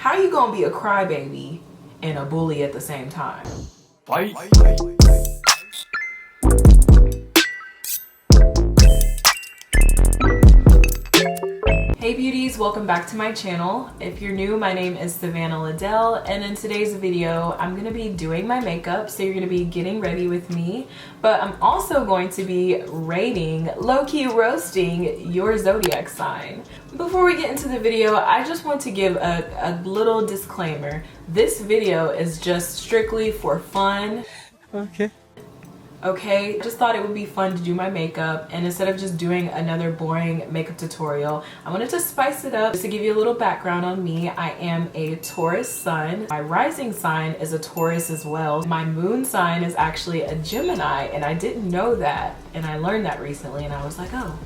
How you gonna be a crybaby and a bully at the same time? Bye. Hey beauties, welcome back to my channel. If you're new, my name is vannahladell, and in today's video I'm going to be doing my makeup, so you're going to be getting ready with me, but I'm also going to be rating, low-key roasting your zodiac sign. Before we get into the video, I just want to give a little disclaimer. This video is just strictly for fun. Okay, just thought it would be fun to do my makeup, and instead of just doing another boring makeup tutorial, I wanted to spice it up. Just to give you a little background on me, I am a Taurus sun. My rising sign is a Taurus as well. My moon sign is actually a Gemini, and I didn't know that, and I learned that recently, and I was like, oh,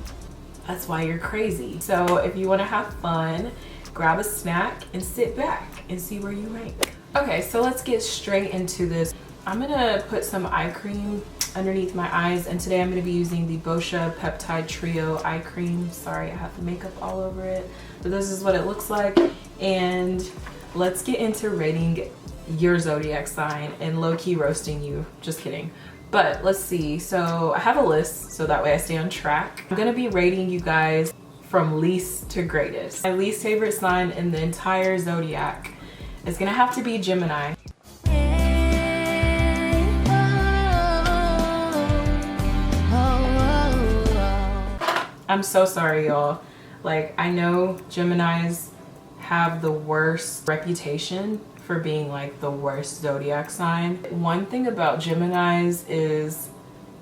that's why you're crazy. So if you want to have fun, grab a snack and sit back and see where you rank. Okay, so let's get straight into this. I'm gonna put some eye cream underneath my eyes, and today I'm going to be using the Boscia Peptide Trio eye cream. Sorry, I have the makeup all over it, but this is what it looks like. And let's get into rating your zodiac sign and low-key roasting you. Just kidding. But let's see. So I have a list so that way I stay on track. I'm going to be rating you guys from least to greatest. My least favorite sign in the entire zodiac is going to have to be Gemini. I'm so sorry, y'all. Like, I know Geminis have the worst reputation for being like the worst zodiac sign. One thing about Geminis is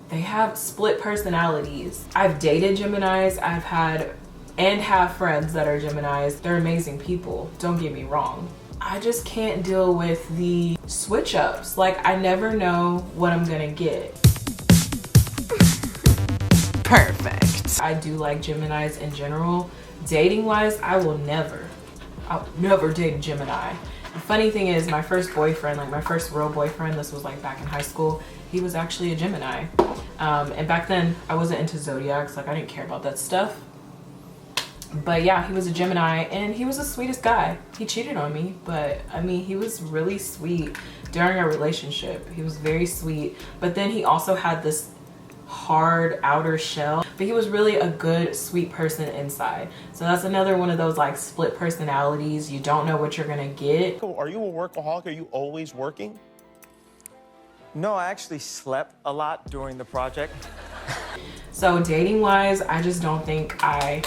they have split personalities. I've dated Geminis, I've had and have friends that are Geminis. They're amazing people, don't get me wrong. I just can't deal with the switch ups. Like, I never know what I'm gonna get. Perfect. I do like Geminis in general. Dating wise, I'll never date a Gemini. The funny thing is, my first boyfriend, like my first real boyfriend, this was like back in high school, he was actually a Gemini. And back then I wasn't into zodiacs, like I didn't care about that stuff. But yeah, he was a Gemini, and he was the sweetest guy. He cheated on me, but I mean, he was really sweet during our relationship. He was very sweet, but then he also had this hard outer shell, but he was really a good, sweet person inside. So that's another one of those like split personalities. You don't know what you're gonna get. Are you a workaholic? Are you always working? No, I actually slept a lot during the project. So dating wise, I just don't think I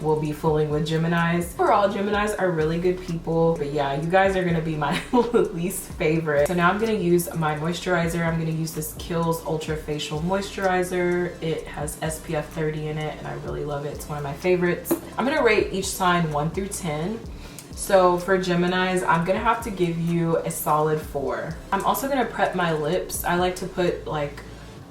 will be fooling with Geminis. Overall, Geminis are really good people, but yeah, you guys are gonna be my least favorite. So now I'm gonna use my moisturizer. I'm gonna use this Kiehl's Ultra Facial Moisturizer. It has SPF 30 in it, and I really love it. It's one of my favorites. I'm gonna rate each sign 1 through 10. So for Geminis, I'm gonna have to give you a solid 4. I'm also gonna prep my lips. I like to put like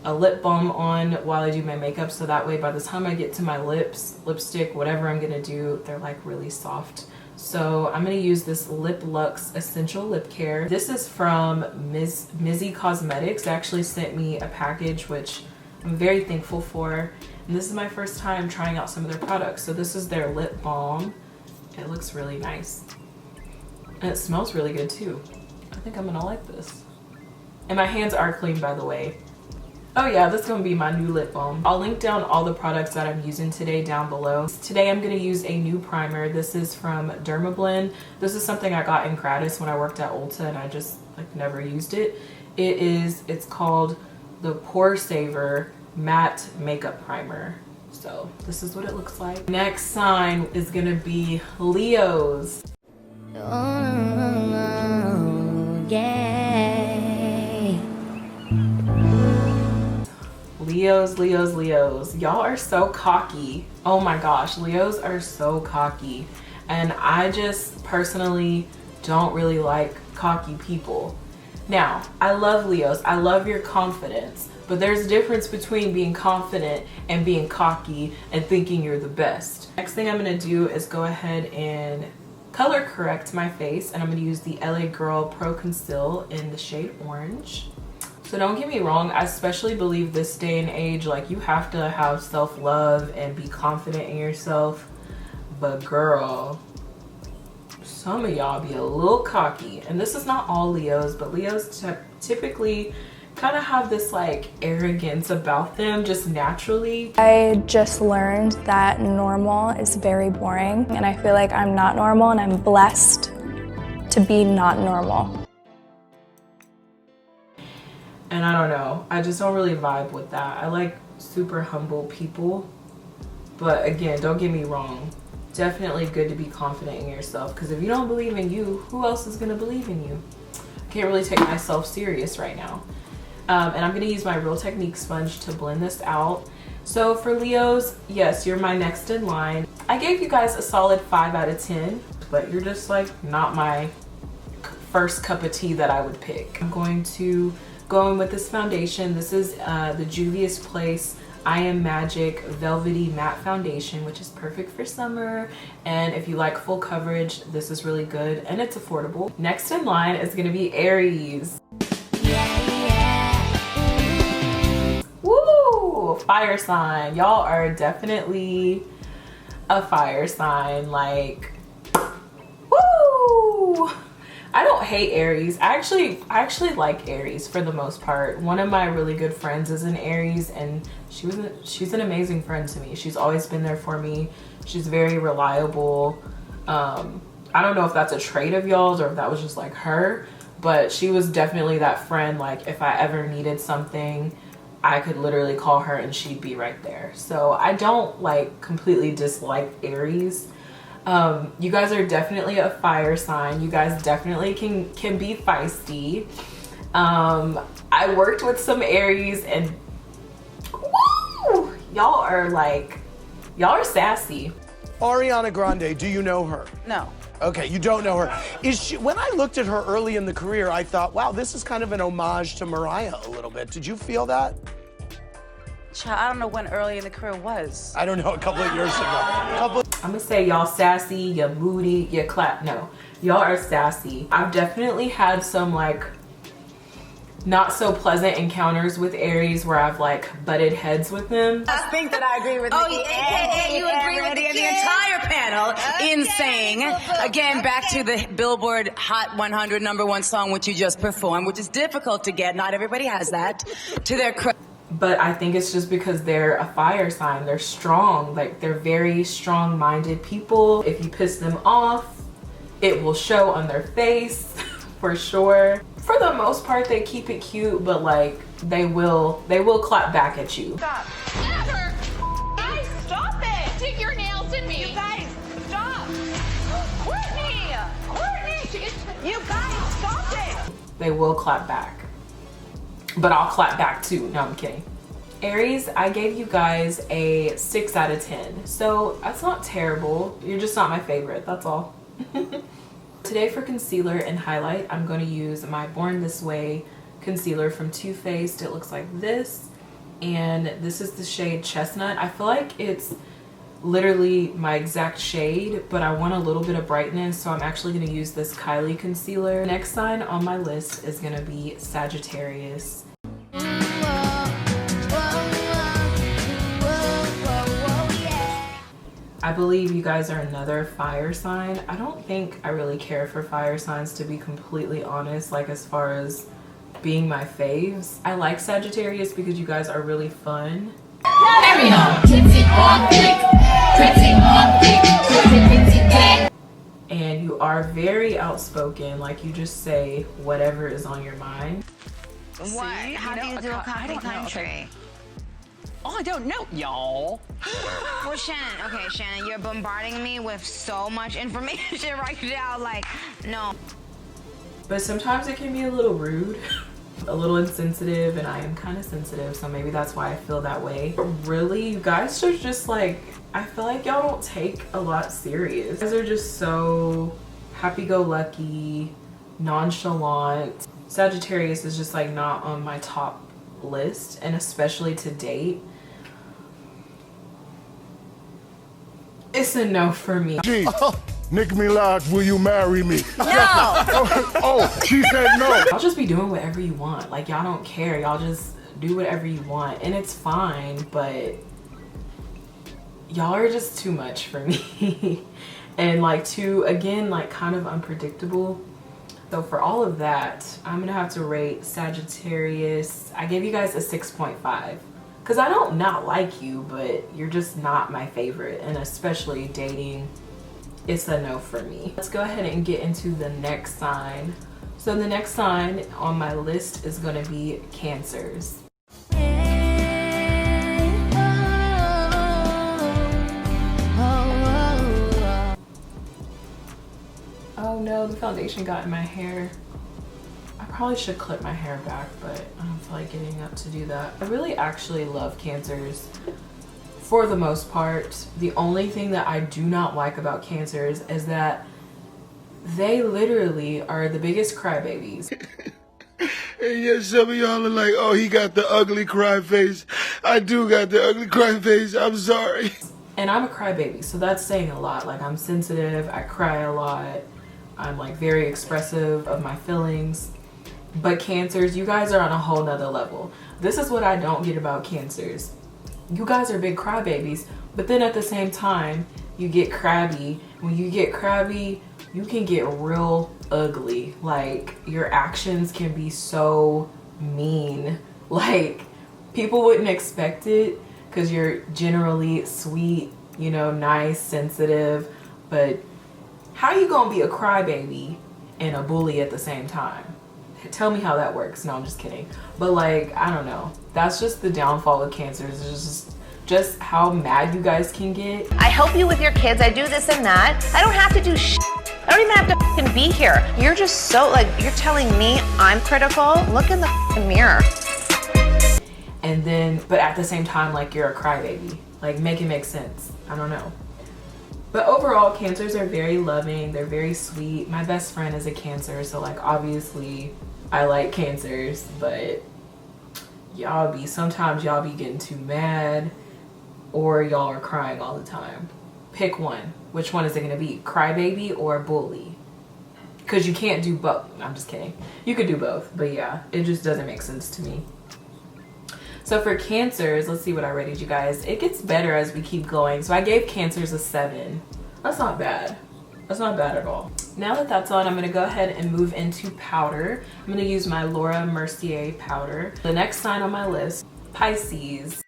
a lip balm on while I do my makeup, so that way by the time I get to my lips, lipstick, whatever I'm gonna do, they're like really soft. So I'm gonna use this Lip Luxe Essential Lip Care. This is from Mizzi Cosmetics. They actually sent me a package, which I'm very thankful for. And this is my first time trying out some of their products. So this is their lip balm. It looks really nice. And it smells really good too. I think I'm gonna like this. And my hands are clean, by the way. Oh yeah, this is gonna be my new lip balm. I'll link down all the products that I'm using today down below. Today I'm gonna use a new primer. This is from Dermablend. This is something I got in gratis when I worked at Ulta, and I just like never used it. It's called the Poresaver Matte Makeup Primer. So this is what it looks like. Next sign is gonna be Leos. Leos. Y'all are so cocky. Oh my gosh, Leos are so cocky. And I just personally don't really like cocky people. Now, I love Leos. I love your confidence. But there's a difference between being confident and being cocky and thinking you're the best. Next thing I'm gonna do is go ahead and color correct my face. And I'm gonna use the LA Girl Pro Conceal in the shade Orange. So don't get me wrong, I especially believe this day and age, like you have to have self-love and be confident in yourself. But girl, some of y'all be a little cocky, and this is not all Leos, but Leos typically kind of have this like arrogance about them just naturally. I just learned that normal is very boring, and I feel like I'm not normal, and I'm blessed to be not normal. And I don't know, I just don't really vibe with that. I like super humble people, but again, don't get me wrong, definitely good to be confident in yourself, because if you don't believe in you, who else is gonna believe in you? I can't really take myself serious right now. And I'm gonna use my Real Technique sponge to blend this out. So for Leos, yes, you're my next in line. I gave you guys a solid 5 out of 10, but you're just like not my first cup of tea that I would pick. I'm going to go in with this foundation. This is the Juvias Place I Am Magic Velvety Matte Foundation, which is perfect for summer. And if you like full coverage, this is really good and it's affordable. Next in line is gonna be Aries. Fire sign. Y'all are definitely a fire sign. Like, woo! I don't hate Aries. I actually like Aries for the most part. One of my really good friends is an Aries, and she's an amazing friend to me. She's always been there for me. She's very reliable. I don't know if that's a trait of y'all's or if that was just like her, but she was definitely that friend. Like if I ever needed something, I could literally call her and she'd be right there. So I don't like completely dislike Aries. You guys are definitely a fire sign. You guys definitely can be feisty. I worked with some Aries and woo, y'all are sassy. Ariana Grande, do you know her? No. Okay, you don't know her. Is she? When I looked at her early in the career, I thought, wow, this is kind of an homage to Mariah a little bit. Did you feel that? Child, I don't know when early in the career was. I don't know, a couple of years ago. I'm gonna say y'all sassy, you're moody, you're clap. No, y'all are sassy. I've definitely had some like not so pleasant encounters with Aries where I've like butted heads with them. I think that I agree with Nikki and you agree with the entire panel in saying, again, back to the Billboard Hot 100 #1 song, which you just performed, which is difficult to get. Not everybody has that. To their credit. But I think it's just because they're a fire sign. They're strong, like they're very strong-minded people. If you piss them off, it will show on their face for sure. For the most part, they keep it cute, but like they will clap back at you. Stop. Never. Guys, stop it. Dig your nails in me. You guys, stop. Courtney. You guys, stop it. They will clap back. But I'll clap back too. No, I'm kidding. Aries, I gave you guys a 6 out of 10. So that's not terrible. You're just not my favorite, that's all. Today for concealer and highlight, I'm going to use my Born This Way concealer from Too Faced. It looks like this. And this is the shade Chestnut. I feel like it's literally my exact shade, but I want a little bit of brightness, so I'm actually going to use this Kylie concealer. The next sign on my list is going to be Sagittarius. I believe you guys are another fire sign. I don't think I really care for fire signs, to be completely honest, like as far as being my faves. I like Sagittarius because you guys are really fun. And you are very outspoken, like you just say whatever is on your mind. What? How do you do a coffee country? Oh, I don't know, y'all. Well, Shannon, you're bombarding me with so much information right now. Like, no. But sometimes it can be a little rude, a little insensitive, and I am kind of sensitive, so maybe that's why I feel that way. Really, you guys are just like, I feel like y'all don't take a lot serious. You guys are just so happy-go-lucky, nonchalant. Sagittarius is just like not on my top list, and especially to date. It's a no for me. Nicki Minaj, will you marry me? No! Oh, she said no. Y'all just be doing whatever you want. Like, y'all don't care. Y'all just do whatever you want, and it's fine, but y'all are just too much for me. and like too, again, like kind of unpredictable. So for all of that, I'm gonna have to rate Sagittarius. I gave you guys a 6.5 because I don't not like you, but you're just not my favorite, and especially dating, it's a no for me. Let's go ahead and get into the next sign. So the next sign on my list is gonna be Cancers. Oh no, the foundation got in my hair. I probably should clip my hair back, but I don't feel like getting up to do that. I really actually love Cancers for the most part. The only thing that I do not like about Cancers is that they literally are the biggest crybabies. And yet some of y'all are like, oh, he got the ugly cry face. I do got the ugly cry face. I'm sorry. And I'm a crybaby, so that's saying a lot. Like, I'm sensitive, I cry a lot. I'm like very expressive of my feelings. But Cancers, you guys are on a whole nother level. This is what I don't get about Cancers. You guys are big crybabies, but then at the same time, you get crabby. When you get crabby, you can get real ugly. Like, your actions can be so mean. Like, people wouldn't expect it because you're generally sweet, you know, nice, sensitive, but how you gonna be a crybaby and a bully at the same time? Tell me how that works. No, I'm just kidding. But like, I don't know. That's just the downfall of Cancers. It's just how mad you guys can get. I help you with your kids. I do this and that. I don't have to do shit. I don't even have to fucking be here. You're just so like, you're telling me I'm critical. Look in the fucking mirror. And then, but at the same time, like, you're a crybaby. Like, make it make sense. I don't know. But overall, Cancers are very loving. They're very sweet. My best friend is a Cancer, so like, obviously I like Cancers, but sometimes y'all be getting too mad, or y'all are crying all the time. Pick one. Which one is it gonna be? Crybaby or bully? Because you can't do both. I'm just kidding. You could do both, but yeah, it just doesn't make sense to me. So for Cancers, let's see what I rated you guys. It gets better as we keep going. So I gave Cancers a 7. That's not bad. That's not bad at all. Now that that's on, I'm gonna go ahead and move into powder. I'm gonna use my Laura Mercier powder. The next sign on my list, Pisces.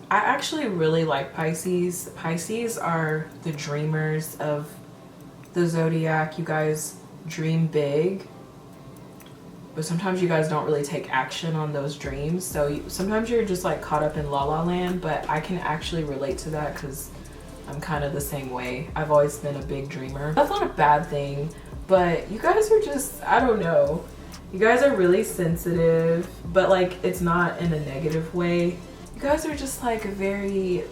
I actually really like Pisces. Pisces are the dreamers of the Zodiac. You guys dream big, but sometimes you guys don't really take action on those dreams. So sometimes you're just like caught up in la la land, but I can actually relate to that because I'm kind of the same way. I've always been a big dreamer. That's not a bad thing, but you guys are just, I don't know. You guys are really sensitive, but like, it's not in a negative way. You guys are just like very...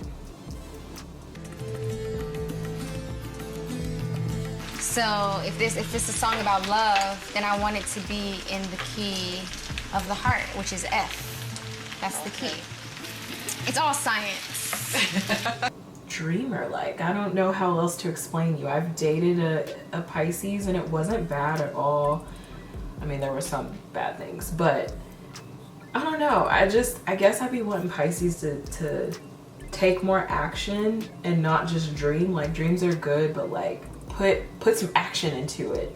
So if this is a song about love, then I want it to be in the key of the heart, which is F. That's the key. It's all science. Dreamer, like, I don't know how else to explain you. I've dated a Pisces and it wasn't bad at all. I mean, there were some bad things, but I don't know. I guess I'd be wanting Pisces to take more action and not just dream. Like, dreams are good, but like, put some action into it.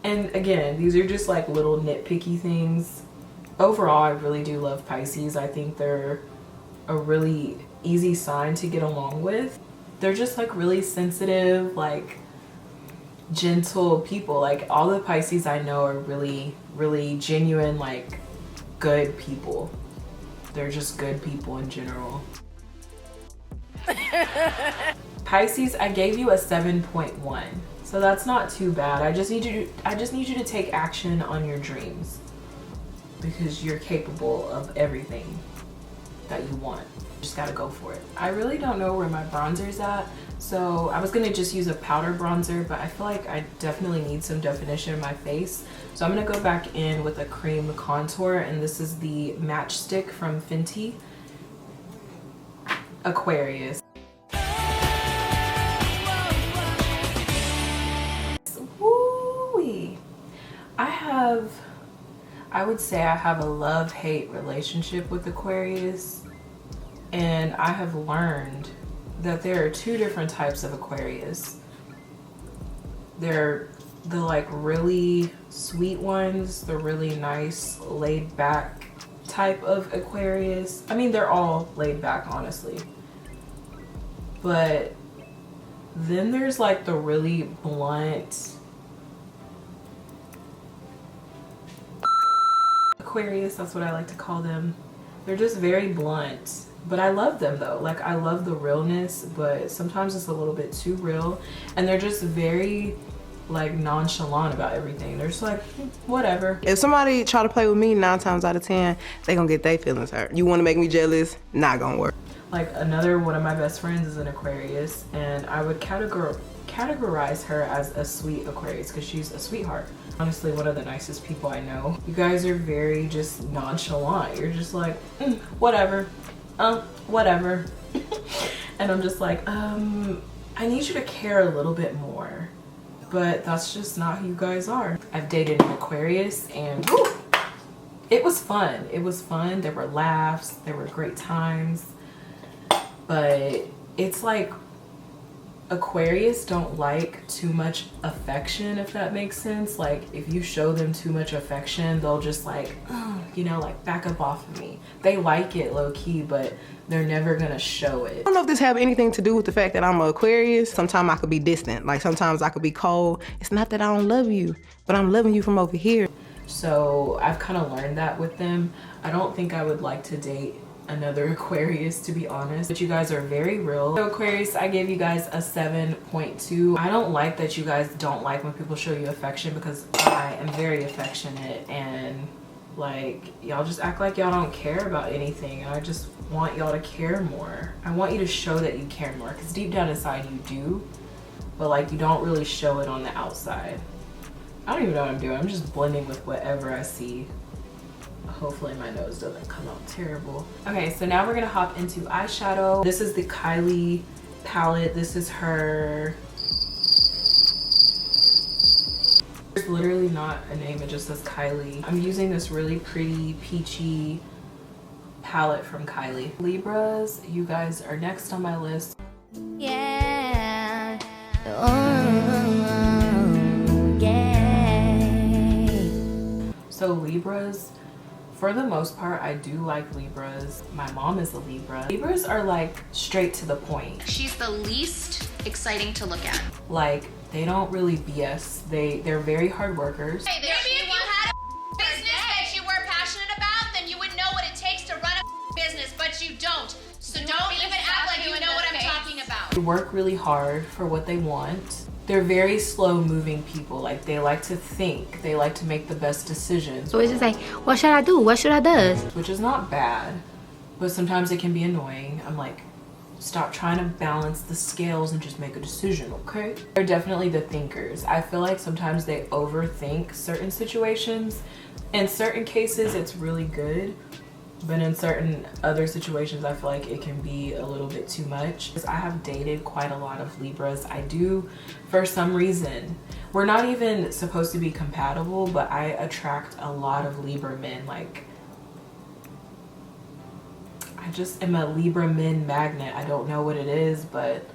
And again, these are just like little nitpicky things. Overall, I really do love Pisces. I think they're a really easy sign to get along with. They're just like really sensitive, like gentle people. Like, all the Pisces I know are really, really genuine, like good people. They're just good people in general. Pisces, I gave you a 7.1, so that's not too bad. I just need you to take action on your dreams because you're capable of everything that you want. You just gotta go for it. I really don't know where my bronzer's at, so I was gonna just use a powder bronzer, but I feel like I definitely need some definition in my face. So I'm gonna go back in with a cream contour, and this is the Matchstick from Fenty, Aquarius. I would say I have a love-hate relationship with Aquarius, and I have learned that there are two different types of Aquarius. There are the like really sweet ones, the really nice laid back type of Aquarius. I mean, they're all laid back, honestly. But then there's like the really blunt Aquarius, that's what I like to call them. They're just very blunt, but I love them though. Like, I love the realness, but sometimes it's a little bit too real, and they're just very like nonchalant about everything. They're just like, whatever. If somebody try to play with me, 9 times out of 10, they gonna get their feelings hurt. You wanna make me jealous? Not gonna work. Like, another one of my best friends is an Aquarius, and I would categorize her as a sweet Aquarius because she's a sweetheart. Honestly, one of the nicest people I know. You guys are very just nonchalant. You're just like, whatever, whatever. And I'm just like, I need you to care a little bit more. But that's just not who you guys are. I've dated an Aquarius, and woo, it was fun. It was fun. There were laughs. There were great times. But it's like Aquarius don't like too much affection, if that makes sense. Like, if you show them too much affection, they'll just like, you know, like back up off of me. They like it low-key, but they're never gonna show it. I don't know if this have anything to do with the fact that I'm an Aquarius. Sometimes I could be distant. Like, sometimes I could be cold. It's not that I don't love you, but I'm loving you from over here. So I've kind of learned that with them. I don't think I would like to date another Aquarius, to be honest, but you guys are very real. So Aquarius, I gave you guys a 7.2. I don't like that you guys don't like when people show you affection, because I am very affectionate, and like, y'all just act like y'all don't care about anything, and I just want y'all to care more. I want you to show that you care more, because deep down inside you do, but like, you don't really show it on the outside. I don't even know what I'm doing. I'm just blending with whatever I see. Hopefully my nose doesn't come out terrible. Okay, so now we're gonna hop into eyeshadow. This is the Kylie palette. This is her, there's literally not a name, it just says Kylie. I'm using this really pretty peachy palette from Kylie. Libras, you guys are next on my list. Yeah. So Libras, for the most part, I do like Libras. My mom is a Libra. Libras are like straight to the point. She's the least exciting to look at. Like, they don't really BS. They're very hard workers. Hey, maybe if you had a business that you were passionate about, then you would know what it takes to run a business, but you don't. So don't even act like you know what I'm talking about. They work really hard for what they want. They're very slow moving people. Like, they like to think. They like to make the best decisions. So it's just like, what should I do? What should I do? Which is not bad, but sometimes it can be annoying. I'm like, stop trying to balance the scales and just make a decision, okay? They're definitely the thinkers. I feel like sometimes they overthink certain situations. In certain cases, it's really good. But in certain other situations, I feel like it can be a little bit too much. I have dated quite a lot of Libras. I do, for some reason. We're not even supposed to be compatible, but I attract a lot of Libra men. Like, I just am a Libra men magnet. I don't know what it is, but...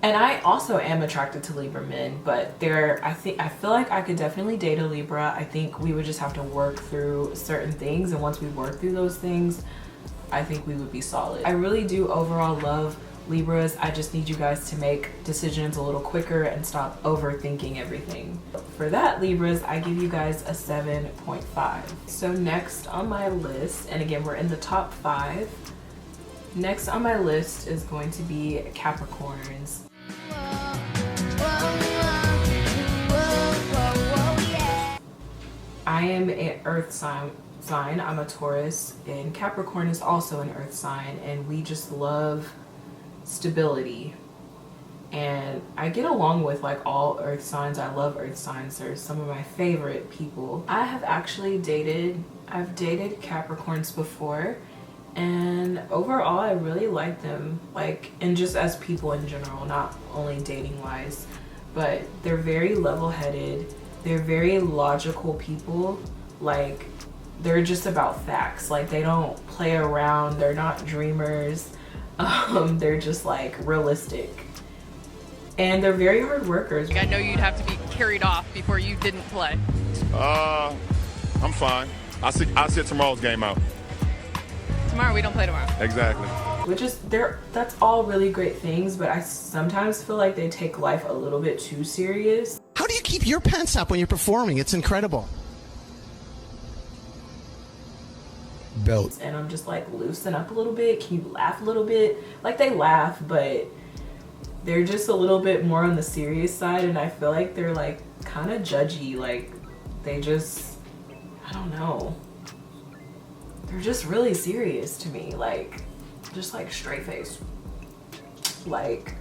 And I also am attracted to Libra men, but I feel like I could definitely date a Libra. I think we would just have to work through certain things, and once we work through those things, I think we would be solid. I really do overall love Libras. I just need you guys to make decisions a little quicker and stop overthinking everything. For that, Libras, I give you guys a 7.5. So next on my list, and again, we're in the top 5. Next on my list is going to be Capricorns. I am an earth sign. I'm a Taurus, and Capricorn is also an earth sign, and we just love stability. And I get along with like all earth signs. I love earth signs. They're some of my favorite people. I have actually dated Capricorns before, and overall I really like them, like, and just as people in general, not only dating wise, but they're very level-headed. They're very logical people. Like, they're just about facts. Like, they don't play around. They're not dreamers. They're just like realistic. And they're very hard workers. I know you'd have to be carried off before you didn't play. I'm fine. I'll sit tomorrow's game out. Tomorrow, we don't play tomorrow. Exactly. Which is, that's all really great things, but I sometimes feel like they take life a little bit too serious. How do you keep your pants up when you're performing? It's incredible. Belt. And I'm just like, loosen up a little bit. Can you laugh a little bit? Like, they laugh, but they're just a little bit more on the serious side, and I feel like they're like kind of judgy. Like, they just, I don't know. They're just really serious to me. Like, just like straight face. Like,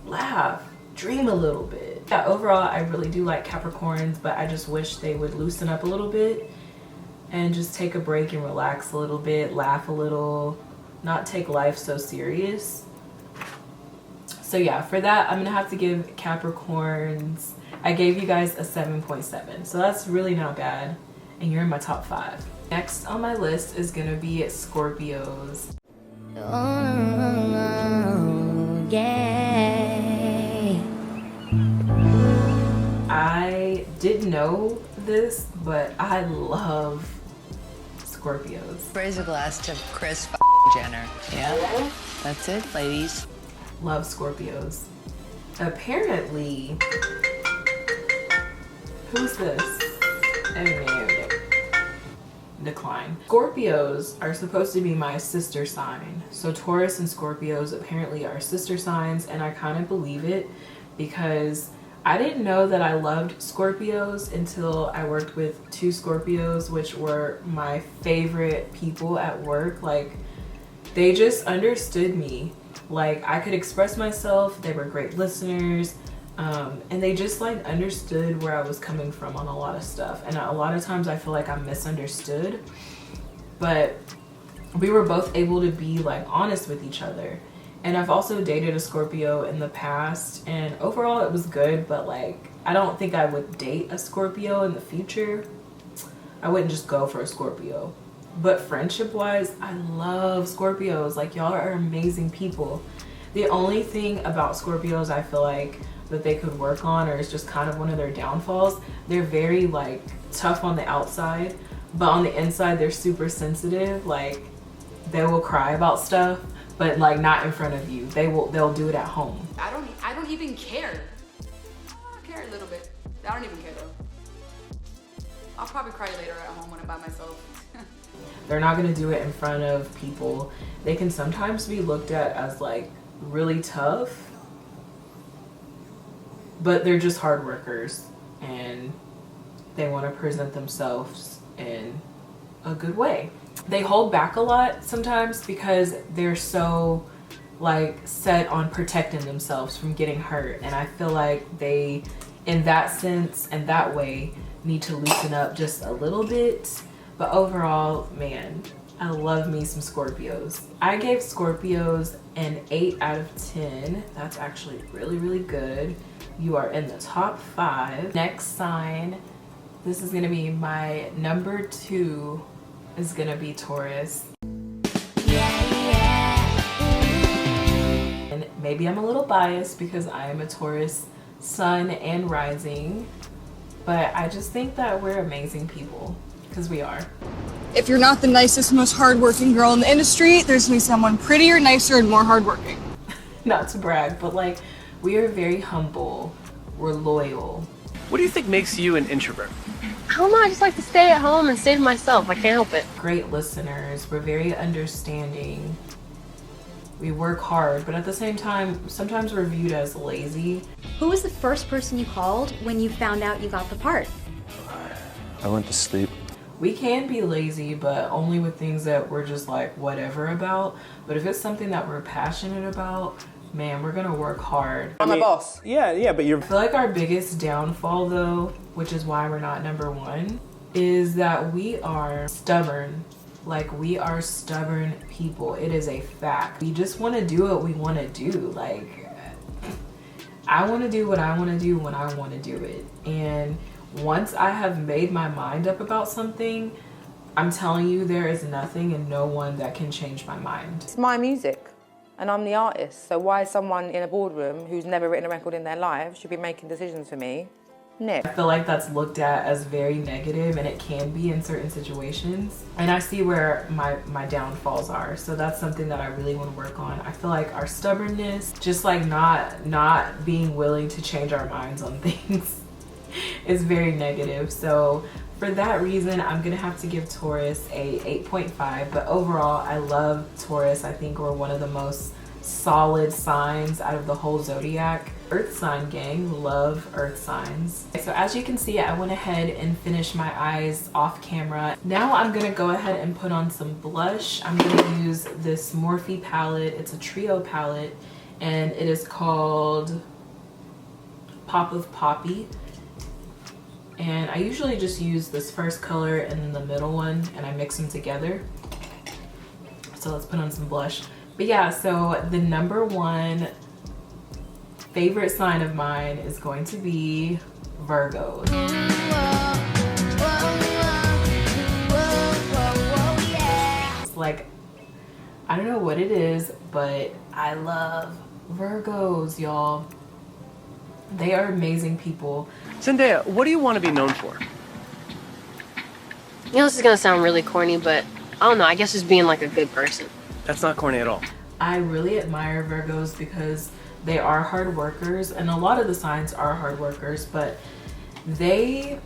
laugh, dream a little bit. Yeah, overall, I really do like Capricorns, but I just wish they would loosen up a little bit and just take a break and relax a little bit, laugh a little, not take life so serious. So yeah, for that, I'm gonna have to give Capricorns, I gave you guys a 7.7. So that's really not bad, and you're in my top 5. Next on my list is gonna be Scorpios. Oh, yeah. I didn't know this, but I love Scorpios. Raise a glass to Chris Jenner. Yeah, that's it, ladies. Love Scorpios. Apparently, who's this? Oh no. Decline. Scorpios are supposed to be my sister sign. So Taurus and Scorpios apparently are sister signs, and I kind of believe it because I didn't know that I loved Scorpios until I worked with 2 Scorpios, which were my favorite people at work. Like, they just understood me. Like, I could express myself. They were great listeners. And they just like understood where I was coming from on a lot of stuff. And a lot of times I feel like I'm misunderstood, but we were both able to be like honest with each other. And I've also dated a Scorpio in the past, and overall it was good, but like, I don't think I would date a Scorpio in the future. I wouldn't just go for a Scorpio. But friendship wise, I love Scorpios. Like, y'all are amazing people. The only thing about Scorpios I feel like that they could work on, or is just kind of one of their downfalls, they're very like tough on the outside, but on the inside they're super sensitive. Like, they will cry about stuff, but like not in front of you. They'll do it at home. I don't even care. I care a little bit. I don't even care though. I'll probably cry later at home when I'm by myself. They're not gonna do it in front of people. They can sometimes be looked at as like really tough, but they're just hard workers, and they want to present themselves in a good way. They hold back a lot sometimes because they're so like set on protecting themselves from getting hurt, and I feel like they, in that sense and that way, need to loosen up just a little bit. But overall, man, I love me some Scorpios. I gave Scorpios an 8 out of 10. That's actually really, really good. You are in the top 5. Next sign, this is gonna be my number 2, is gonna be Taurus. And maybe I'm a little biased because I am a Taurus sun and rising, but I just think that we're amazing people, because we are. If you're not the nicest, most hardworking girl in the industry, there's gonna be someone prettier, nicer, and more hardworking. Not to brag, but like, we are very humble. We're loyal. What do you think makes you an introvert? I don't know, I just like to stay at home and stay to myself. I can't help it. Great listeners. We're very understanding. We work hard, but at the same time, sometimes we're viewed as lazy. Who was the first person you called when you found out you got the part? I went to sleep. We can be lazy, but only with things that we're just like whatever about. But if it's something that we're passionate about, man, we're gonna work hard. I'm the boss. Yeah, but you're... I feel like our biggest downfall though, which is why we're not number 1, is that we are stubborn. Like, we are stubborn people. It is a fact. We just wanna do what we wanna do. Like, I wanna do what I wanna do when I wanna do it. And once I have made my mind up about something, I'm telling you, there is nothing and no one that can change my mind. It's my music and I'm the artist. So why someone in a boardroom who's never written a record in their life should be making decisions for me? No. I feel like that's looked at as very negative, and it can be in certain situations. And I see where my downfalls are. So that's something that I really want to work on. I feel like our stubbornness, just like not being willing to change our minds on things is very negative. So for that reason, I'm gonna have to give Taurus a 8.5. But overall, I love Taurus. I think we're one of the most solid signs out of the whole zodiac. Earth sign gang, love earth signs. So as you can see, I went ahead and finished my eyes off camera. Now I'm gonna go ahead and put on some blush. I'm gonna use this Morphe palette. It's a trio palette and it is called Pop of Poppy. And I usually just use this first color and then the middle one and I mix them together. So let's put on some blush. But yeah, so the number one favorite sign of mine is going to be Virgos. It's like, I don't know what it is, but I love Virgos, y'all. They are amazing people. Zendaya, what do you want to be known for? You know, this is gonna sound really corny, but I don't know, I guess just being like a good person. That's not corny at all. I really admire Virgos because they are hard workers, and a lot of the signs are hard workers, but they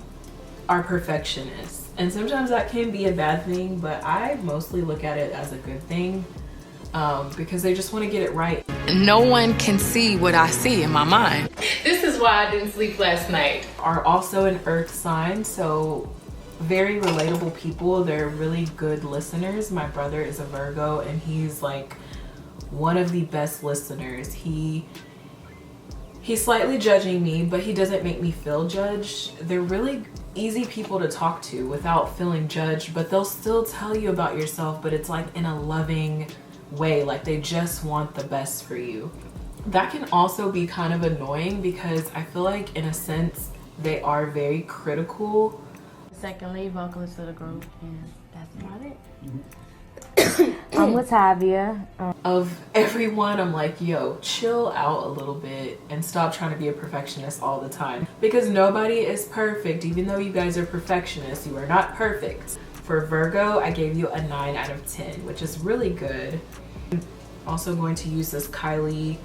are perfectionists. And sometimes that can be a bad thing, but I mostly look at it as a good thing because they just want to get it right. No one can see what I see in my mind. This is why I didn't sleep last night. Are also an earth sign, so very relatable people. They're really good listeners. My brother is a Virgo and he's like one of the best listeners. He's slightly judging me, but he doesn't make me feel judged. They're really easy people to talk to without feeling judged, but they'll still tell you about yourself, but it's like in a loving way, like they just want the best for you. That can also be kind of annoying because I feel like in a sense they are very critical. Second lead vocalist of the group, and that's about it. I'm Latavia. Of everyone, I'm like, yo, chill out a little bit and stop trying to be a perfectionist all the time. Because nobody is perfect. Even though you guys are perfectionists, you are not perfect. For Virgo, I gave you a 9 out of 10, which is really good. I'm also going to use this Kylie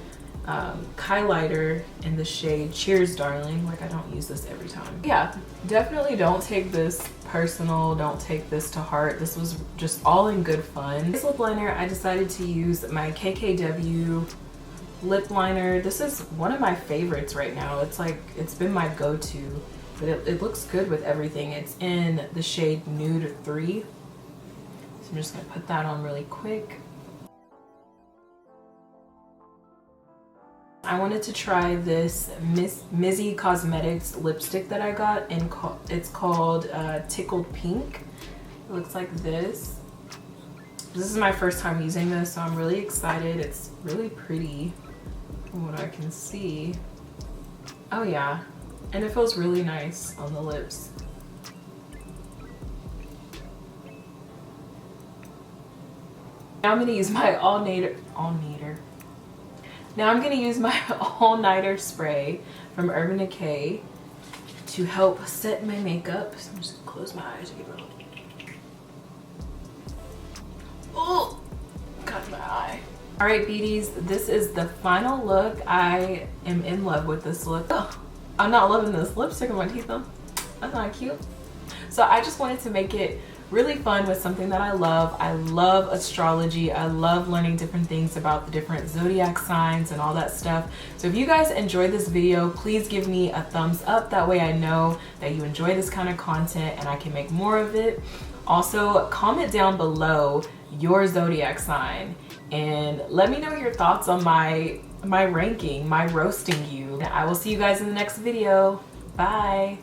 kylighter in the shade Cheers Darling. Like, I don't use this every time. Yeah, definitely don't take this personal, don't take this to heart. This was just all in good fun. This lip liner, I decided to use my KKW lip liner. This is one of my favorites right now. It's like, it's been my go-to, but it looks good with everything. It's in the shade Nude 3. So I'm just gonna put that on really quick. I wanted to try this Mizzi Cosmetics lipstick that I got, and it's called Tickled Pink. It looks like this. This is my first time using this, so I'm really excited. It's really pretty from what I can see. Oh yeah, and it feels really nice on the lips. Now I'm gonna use my Now I'm gonna use my all-nighter spray from Urban Decay to help set my makeup. So I'm just gonna close my eyes and give it a look. Oh, got my eye. All right, beauties, this is the final look. I am in love with this look. Oh, I'm not loving this lipstick on my teeth though. That's not cute. So I just wanted to make it really fun with something that I love. I love astrology. I love learning different things about the different zodiac signs and all that stuff. So if you guys enjoyed this video, please give me a thumbs up. That way I know that you enjoy this kind of content and I can make more of it. Also, comment down below your zodiac sign and let me know your thoughts on my ranking, my roasting you. I will see you guys in the next video. Bye.